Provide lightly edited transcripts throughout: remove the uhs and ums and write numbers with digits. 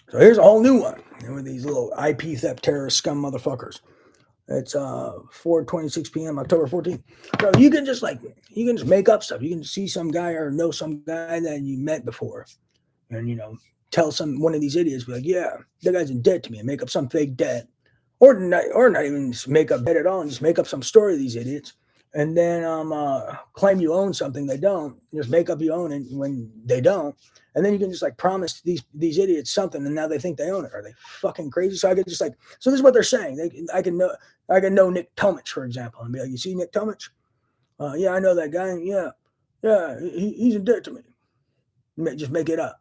So here's a whole new one with these little IP theft terrorist scum motherfuckers. It's 4:26 p.m. October 14th. So you can just make up stuff. You can see some guy or know some guy that you met before, and tell one of these idiots, be like, yeah, that guy's in debt to me, and make up some fake debt, or not even just make up debt at all, and just make up some story of these idiots, and then claim you own something they don't. Just make up you own it when they don't, and then you can just like promise these idiots something, and now they think they own it. Are they fucking crazy? So I could just like, so this is what they're saying. I can know Nick Tomich, for example, and be like, you see Nick Tomich? Yeah, I know that guy. Yeah, he's in debt to me. Just make it up,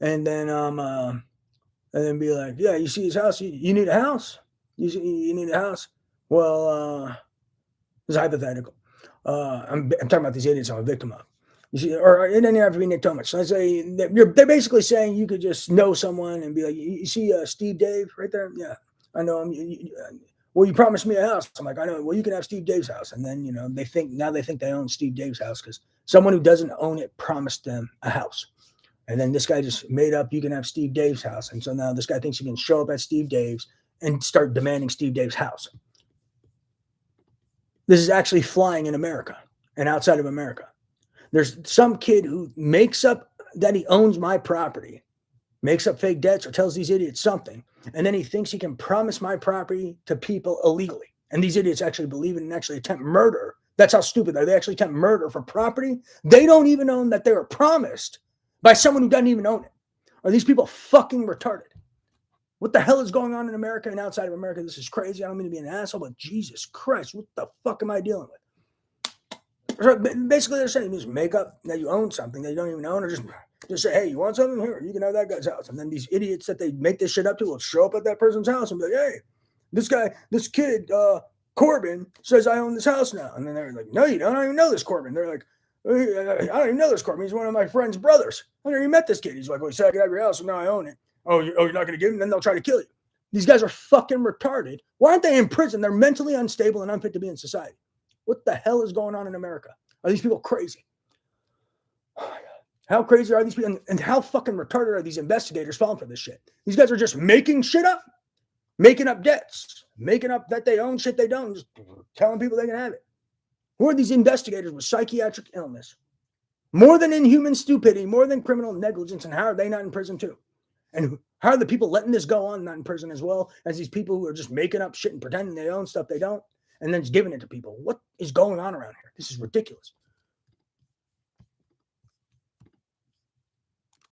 and then be like, yeah, you see his house? You need a house? You need a house? Well, this is hypothetical. I'm talking about these idiots I'm a victim of. You see, or it doesn't have to be Nick Tomich. So I say they're basically saying you could just know someone and be like, you see Steve Dave right there? Yeah, I know him. Well, you promised me a house. I'm like, I know. Well, you can have Steve Dave's house. And then they think they own Steve Dave's house because someone who doesn't own it promised them a house. And then this guy just made up, you can have Steve Dave's house. And so now this guy thinks he can show up at Steve Dave's and start demanding Steve Dave's house. This is actually flying in America and outside of America. There's some kid who makes up that he owns my property, makes up fake debts or tells these idiots something, and then he thinks he can promise my property to people illegally. And these idiots actually believe it and actually attempt murder. That's how stupid they are. They actually attempt murder for property they don't even own, that they were promised by someone who doesn't even own it. Are these people fucking retarded? What the hell is going on in America and outside of America? This is crazy. I don't mean to be an asshole, but Jesus Christ, what the fuck am I dealing with? So basically, they're saying just make up that you own something that you don't even own, or just say, hey, you want something? Here, you can have that guy's house. And then these idiots that they make this shit up to will show up at that person's house and be like, hey, this kid, Corbin, says I own this house now. And then they're like, no, you don't. I don't even know this Corbin. They're like, I don't even know this Corbin. He's one of my friend's brothers. I never even met this kid. He's like, well, you said I could have your house, so now I own it. Oh, you're not going to give him? Then they'll try to kill you. These guys are fucking retarded. Why aren't they in prison? They're mentally unstable and unfit to be in society. What the hell is going on in America? Are these people crazy? Oh my God. How crazy are these people? And how fucking retarded are these investigators falling for this shit? These guys are just making shit up, making up debts, making up that they own shit they don't, just telling people they can have it. Who are these investigators with psychiatric illness? More than inhuman stupidity, more than criminal negligence, and how are they not in prison too? And how are the people letting this go on not in prison as well as these people who are just making up shit and pretending they own stuff they don't and then just giving it to people? What is going on around here? This is ridiculous.